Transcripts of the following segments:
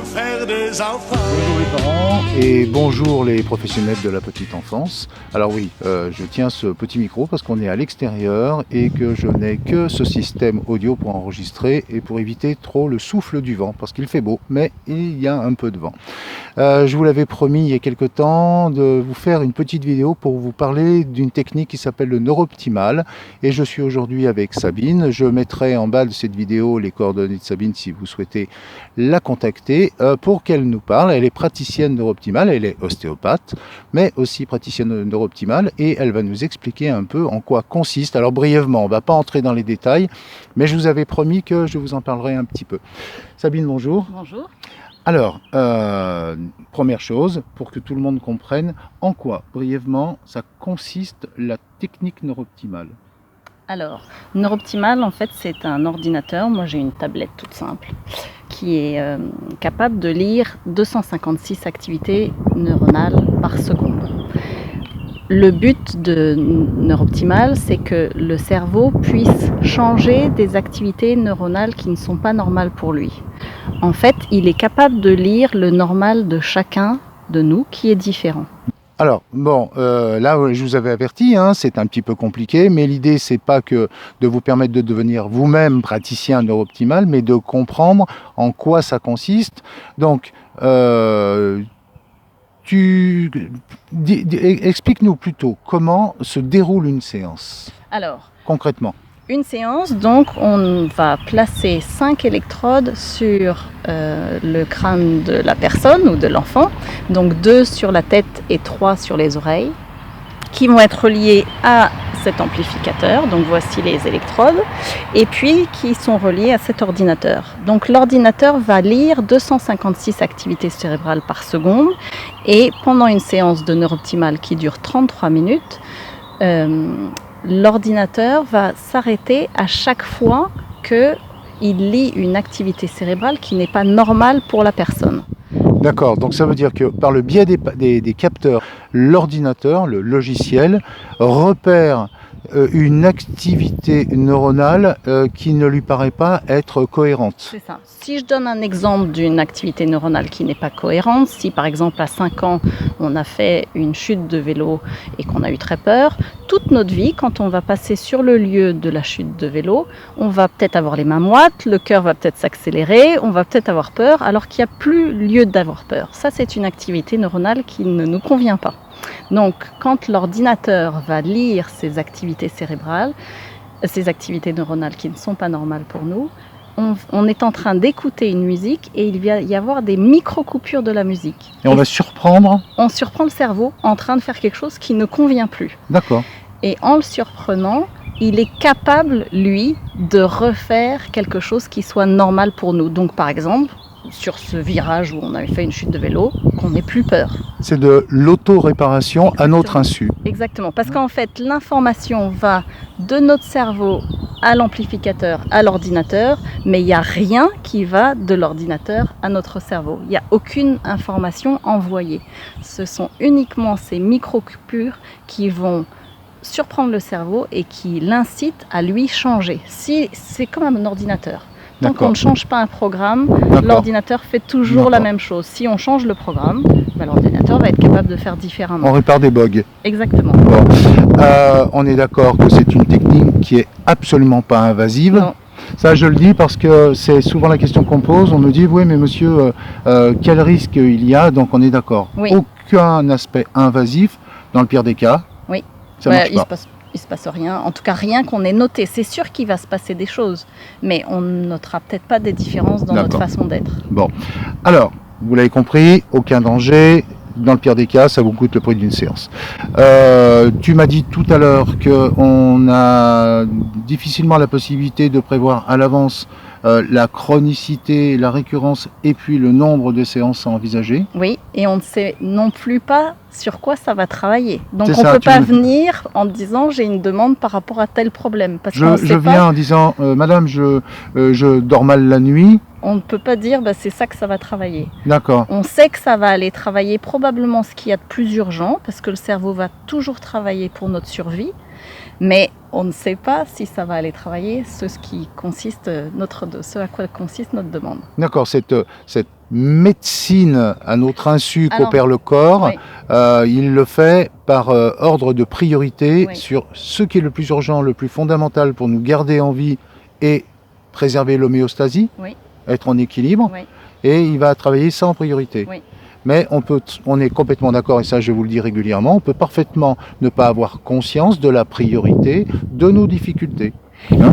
faire des enfants. Bonjour les parents et bonjour les professionnels de la petite enfance. Alors oui, je tiens ce petit micro parce qu'on est à l'extérieur et que je n'ai que ce système audio pour enregistrer et pour éviter trop le souffle du vent parce qu'il fait beau, mais il y a un peu de vent. Je vous l'avais promis il y a quelque temps de vous faire une petite vidéo pour vous parler d'une technique qui s'appelle le Neuroptimal et je suis aujourd'hui avec Sabine. Je mettrai en bas de cette vidéo les coordonnées de Sabine si vous souhaitez la contacter pour qu'elle nous parle. Elle est praticienne Neuroptimal, elle est ostéopathe mais aussi praticienne Neuroptimal et elle va nous expliquer un peu en quoi consiste. Alors brièvement, on ne va pas entrer dans les détails mais je vous avais promis que je vous en parlerai un petit peu. Sabine, bonjour. Bonjour. Alors, première chose, pour que tout le monde comprenne, en quoi, brièvement, ça consiste la technique Neuroptimal? Alors, Neuroptimal, en fait, c'est un ordinateur. Moi, j'ai une tablette toute simple qui est capable de lire 256 activités neuronales par seconde. Le but de Neuroptimal, c'est que le cerveau puisse changer des activités neuronales qui ne sont pas normales pour lui. En fait, il est capable de lire le normal de chacun de nous qui est différent. Alors, bon, là, je vous avais averti, hein, c'est un petit peu compliqué, mais l'idée, c'est pas que de vous permettre de devenir vous-même praticien Neuroptimal, mais de comprendre en quoi ça consiste. Donc, explique-nous plutôt comment se déroule une séance, Alors, concrètement. Une séance, donc on va placer 5 électrodes sur le crâne de la personne ou de l'enfant, donc 2 sur la tête et 3 sur les oreilles, qui vont être reliées à cet amplificateur, donc voici les électrodes, et puis qui sont reliées à cet ordinateur. Donc l'ordinateur va lire 256 activités cérébrales par seconde, et pendant une séance de Neuroptimal qui dure 33 minutes, l'ordinateur va s'arrêter à chaque fois qu'il lit une activité cérébrale qui n'est pas normale pour la personne. D'accord, donc ça veut dire que par le biais des capteurs, l'ordinateur, le logiciel, repère une activité neuronale qui ne lui paraît pas être cohérente. C'est ça. Si je donne un exemple d'une activité neuronale qui n'est pas cohérente, si par exemple à 5 ans on a fait une chute de vélo et qu'on a eu très peur, toute notre vie, quand on va passer sur le lieu de la chute de vélo, on va peut-être avoir les mains moites, le cœur va peut-être s'accélérer, on va peut-être avoir peur alors qu'il n'y a plus lieu d'avoir peur. Ça, c'est une activité neuronale qui ne nous convient pas. Donc, quand l'ordinateur va lire ces activités cérébrales, ces activités neuronales qui ne sont pas normales pour nous, on est en train d'écouter une musique et il va y avoir des micro-coupures de la musique. Et on va surprendre? On surprend le cerveau en train de faire quelque chose qui ne convient plus. D'accord. Et en le surprenant, il est capable, lui, de refaire quelque chose qui soit normal pour nous. Donc, par exemple, sur ce virage où on avait fait une chute de vélo, qu'on n'ait plus peur. C'est de l'auto-réparation à notre insu. Exactement, parce qu'en fait, l'information va de notre cerveau à l'amplificateur, à l'ordinateur, mais il n'y a rien qui va de l'ordinateur à notre cerveau. Il n'y a aucune information envoyée. Ce sont uniquement ces micro-coupures qui vont surprendre le cerveau et qui l'incitent à lui changer. Si, c'est comme un ordinateur. Tant qu'on ne change pas un programme, l'ordinateur fait toujours la même chose. Si on change le programme, l'ordinateur va être capable de faire différemment. On répare des bugs. Exactement. Bon. On est d'accord que c'est une technique qui est absolument pas invasive. Non. Ça, je le dis parce que c'est souvent la question qu'on pose. On me dit, oui, mais monsieur, quel risque il y a? Donc on est d'accord. Oui. Aucun aspect invasif, dans le pire des cas. Oui. Ça marche pas. Il se passe rien, en tout cas rien qu'on ait noté. C'est sûr qu'il va se passer des choses, mais on ne notera peut-être pas des différences dans notre façon d'être. Bon, alors, vous l'avez compris, aucun danger. Dans le pire des cas, ça vous coûte le prix d'une séance. Tu m'as dit tout à l'heure qu'on a difficilement la possibilité de prévoir à l'avance la chronicité, la récurrence et puis le nombre de séances à envisager. Oui, et on ne sait non plus pas sur quoi ça va travailler. Donc on ne peut pas venir en disant j'ai une demande par rapport à tel problème. Parce je viens en disant madame, je dors mal la nuit. On ne peut pas dire c'est ça que ça va travailler. D'accord. On sait que ça va aller travailler probablement ce qu'il y a de plus urgent parce que le cerveau va toujours travailler pour notre survie. Mais on ne sait pas si ça va aller travailler ce à quoi consiste notre demande. D'accord, cette médecine à notre insu Alors, qu'opère le corps, oui. il le fait par ordre de priorité Oui. sur ce qui est le plus urgent, le plus fondamental pour nous garder en vie et préserver l'homéostasie, Oui. être en équilibre, Oui. et il va travailler ça en priorité. Oui. Mais on est complètement d'accord, et ça je vous le dis régulièrement, on peut parfaitement ne pas avoir conscience de la priorité de nos difficultés.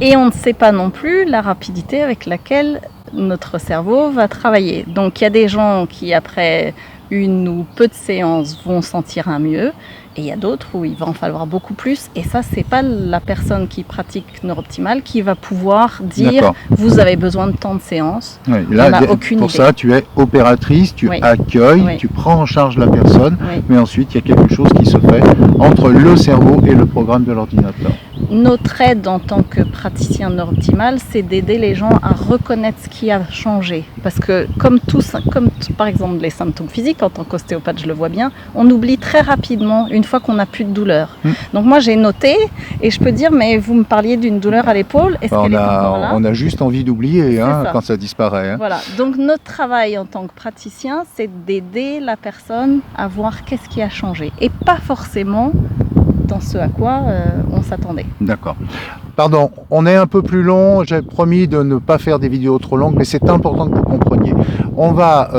Et on ne sait pas non plus la rapidité avec laquelle notre cerveau va travailler. Donc il y a des gens qui, après une ou peu de séances, vont sentir un mieux, et il y a d'autres où il va en falloir beaucoup plus. Et ça, c'est pas la personne qui pratique Neurooptimal qui va pouvoir dire vous avez besoin de tant de séances. Oui, là, on n'a aucune pour idée. ça, tu es opératrice, tu Oui. accueilles, Oui. tu prends en charge la personne, Oui. mais ensuite il y a quelque chose qui se fait entre le cerveau et le programme de l'ordinateur. Notre aide en tant que praticien Neurooptimal, c'est d'aider les gens à reconnaître ce qui a changé. Parce que comme par exemple les symptômes physiques, en tant qu'ostéopathe je le vois bien, on oublie très rapidement une fois qu'on n'a plus de douleur. Donc moi j'ai noté et je peux dire mais vous me parliez d'une douleur à l'épaule, est-ce qu'elle est encore là ? On a juste envie d'oublier quand ça disparaît. Hein. Voilà, donc notre travail en tant que praticien, c'est d'aider la personne à voir qu'est-ce qui a changé et pas forcément dans ce à quoi on s'attendait. D'accord. Pardon, on est un peu plus long, j'ai promis de ne pas faire des vidéos trop longues, mais c'est important que vous compreniez. On va,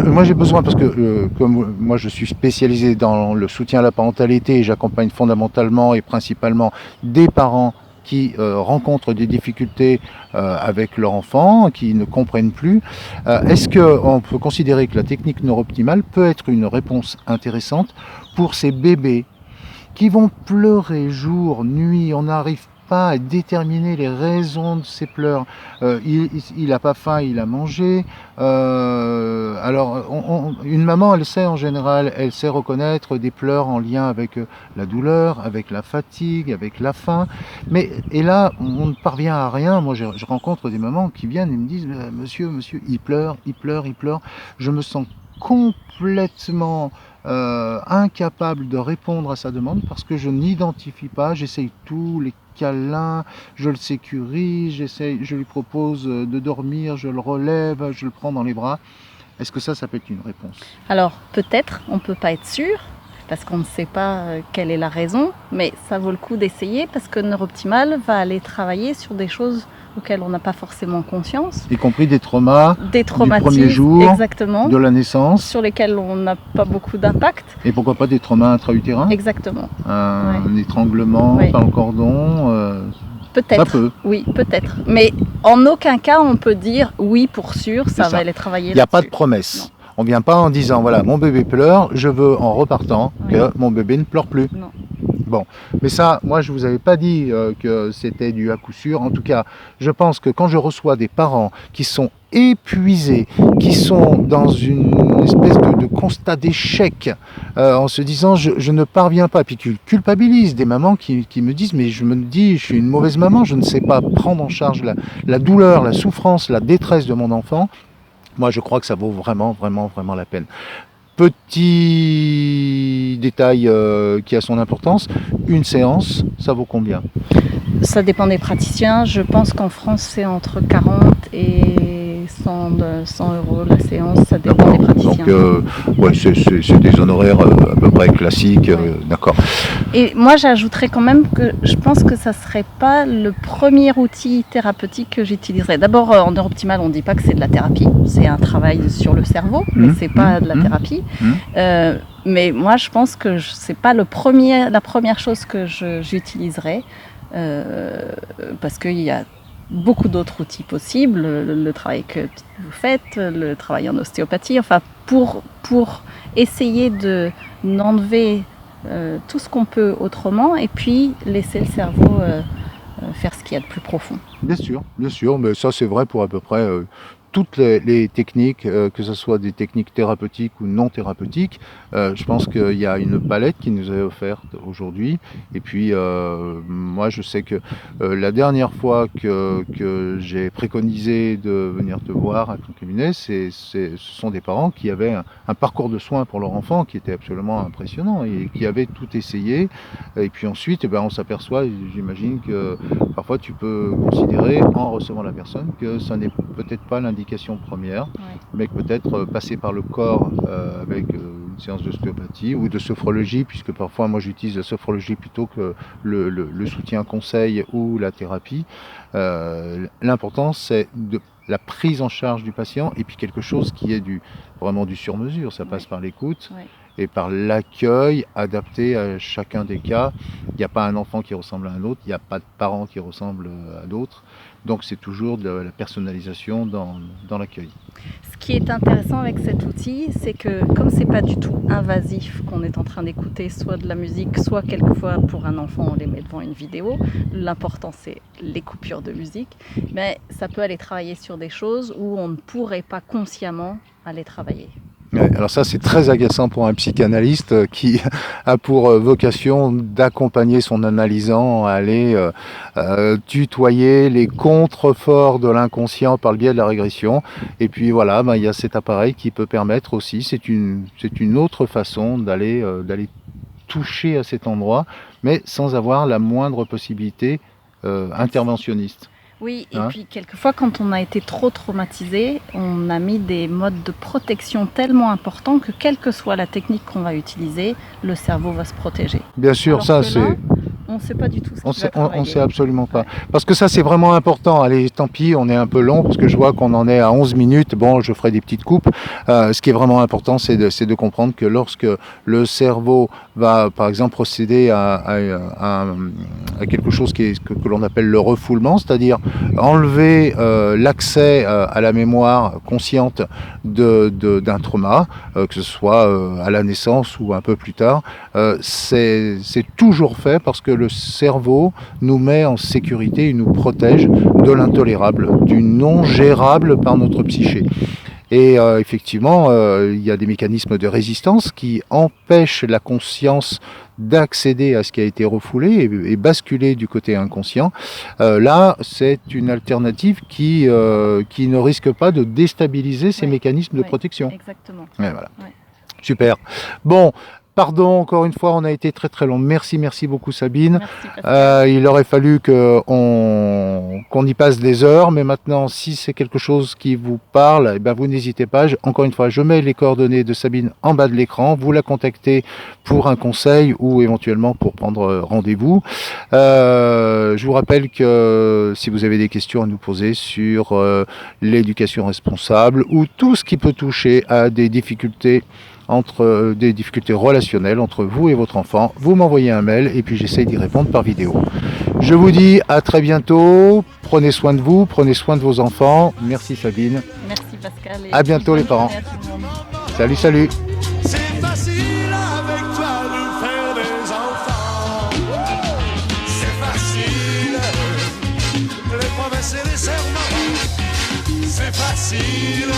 moi j'ai besoin, parce que comme moi je suis spécialisé dans le soutien à la parentalité et j'accompagne fondamentalement et principalement des parents qui rencontrent des difficultés avec leur enfant, qui ne comprennent plus. Est-ce qu'on peut considérer que la technique Neurooptimal peut être une réponse intéressante pour ces bébés qui vont pleurer jour, nuit, on n'arrive pas à déterminer les raisons de ces pleurs. Il n'a pas faim, il a mangé. Alors, une maman, elle sait en général, elle sait reconnaître des pleurs en lien avec la douleur, avec la fatigue, avec la faim. Et là, on ne parvient à rien. Moi, je rencontre des mamans qui viennent et me disent « Monsieur, il pleure, il pleure, il pleure. » Je me sens complètement incapable de répondre à sa demande parce que je n'identifie pas, j'essaye tous les câlins, je le sécurise, je lui propose de dormir, je le relève, je le prends dans les bras. Est-ce que ça peut être une réponse ? Alors peut-être, on ne peut pas être sûr parce qu'on ne sait pas quelle est la raison, mais ça vaut le coup d'essayer parce que Neurooptimal va aller travailler sur des choses auxquelles on n'a pas forcément conscience. Y compris des traumatismes du premier jour, exactement, de la naissance. Sur lesquels on n'a pas beaucoup d'impact. Et pourquoi pas des traumas intra-utérins ? Exactement. Un étranglement par le cordon Peut-être. Ça peut. Oui, peut-être. Mais en aucun cas, on peut dire oui pour sûr, ça va aller travailler. Il n'y a pas de promesse. Non. On ne vient pas en disant, voilà, mon bébé pleure, je veux en repartant que mon bébé ne pleure plus. Non. Bon, mais ça, moi je ne vous avais pas dit que c'était du à coup sûr. En tout cas, je pense que quand je reçois des parents qui sont épuisés, qui sont dans une espèce de constat d'échec, en se disant je ne parviens pas, puis qui culpabilisent, des mamans qui me disent mais je me dis je suis une mauvaise maman, je ne sais pas prendre en charge la douleur, la souffrance, la détresse de mon enfant. Moi je crois que ça vaut vraiment, vraiment, vraiment la peine. Petit détail qui a son importance, une séance, ça vaut combien ? Ça dépend des praticiens. Je pense qu'en France, c'est entre 40 et 100 euros la séance. Ça dépend des praticiens. Donc, ouais, c'est des honoraires à peu près classiques. D'accord. Et moi, j'ajouterais quand même que je pense que ça ne serait pas le premier outil thérapeutique que j'utiliserais. D'abord, en Neurooptimal, on ne dit pas que c'est de la thérapie. C'est un travail sur le cerveau, mais ce n'est pas de la thérapie. Mais moi, je pense que ce n'est pas la première chose que j'utiliserais. Parce qu'il y a beaucoup d'autres outils possibles, le travail que vous faites, le travail en ostéopathie, enfin pour essayer d'enlever tout ce qu'on peut autrement et puis laisser le cerveau faire ce qu'il y a de plus profond. Bien sûr, mais ça c'est vrai pour à peu près toutes les techniques, que ce soit des techniques thérapeutiques ou non thérapeutiques. Je pense qu'il y a une palette qui nous est offerte aujourd'hui. Et puis, moi, je sais que la dernière fois que j'ai préconisé de venir te voir à ton cabinet, ce sont des parents qui avaient un parcours de soins pour leur enfant qui était absolument impressionnant et qui avaient tout essayé. Et puis ensuite, on s'aperçoit, j'imagine que parfois tu peux considérer, en recevant la personne, que ça n'est peut-être pas l'indication première, Ouais. mais que peut-être passer par le corps avec une séance d'ostéopathie ou de sophrologie, puisque parfois moi j'utilise la sophrologie plutôt que le soutien conseil ou la thérapie. L'important c'est la prise en charge du patient et puis quelque chose qui est vraiment du sur-mesure. Ça passe par l'écoute et par l'accueil adapté à chacun des cas. Il n'y a pas un enfant qui ressemble à un autre, il n'y a pas de parents qui ressemblent à d'autres. Donc c'est toujours de la personnalisation dans l'accueil. Ce qui est intéressant avec cet outil, c'est que comme c'est pas du tout invasif qu'on est en train d'écouter, soit de la musique, soit quelquefois pour un enfant on les met devant une vidéo, l'important c'est les coupures de musique, mais ça peut aller travailler sur des choses où on ne pourrait pas consciemment aller travailler. Ouais, alors ça c'est très agaçant pour un psychanalyste qui a pour vocation d'accompagner son analysant à aller tutoyer les contreforts de l'inconscient par le biais de la régression. Et puis voilà, il y a cet appareil qui peut permettre aussi, c'est une autre façon d'aller toucher à cet endroit, mais sans avoir la moindre possibilité interventionniste. Oui, et puis quelquefois quand on a été trop traumatisé, on a mis des modes de protection tellement importants que quelle que soit la technique qu'on va utiliser, le cerveau va se protéger. Bien sûr, alors ça c'est... Là, on ne sait pas du tout ce qui va on sait absolument pas. Ouais. Parce que ça c'est vraiment important. Allez, tant pis, on est un peu long parce que je vois qu'on en est à 11 minutes. Bon, je ferai des petites coupes. Ce qui est vraiment important, c'est de comprendre que lorsque le cerveau va, par exemple, procéder à quelque chose que l'on appelle le refoulement, c'est-à-dire enlever l'accès à la mémoire consciente d'un trauma, que ce soit à la naissance ou un peu plus tard, c'est toujours fait parce que le cerveau nous met en sécurité, il nous protège de l'intolérable, du non gérable par notre psyché. Et effectivement, il y a des mécanismes de résistance qui empêchent la conscience d'accéder à ce qui a été refoulé et basculer du côté inconscient. Là, c'est une alternative qui ne risque pas de déstabiliser ces mécanismes de protection. Exactement. Ouais, voilà. Super. Bon. Pardon, encore une fois, on a été très très long. Merci beaucoup Sabine. Merci, il aurait fallu qu'on y passe des heures, mais maintenant, si c'est quelque chose qui vous parle, eh ben, vous n'hésitez pas. Encore une fois, je mets les coordonnées de Sabine en bas de l'écran. Vous la contactez pour un conseil ou éventuellement pour prendre rendez-vous. Je vous rappelle que si vous avez des questions à nous poser sur l'éducation responsable ou tout ce qui peut toucher à des difficultés relationnelles entre vous et votre enfant, vous m'envoyez un mail et puis j'essaye d'y répondre par vidéo. Je vous dis à très bientôt, prenez soin de vous, prenez soin de vos enfants. Merci Sabine. Merci Pascal. Et à bientôt les parents. Salut. C'est facile avec toi de faire des enfants. C'est facile, les promesses et les serments. C'est facile.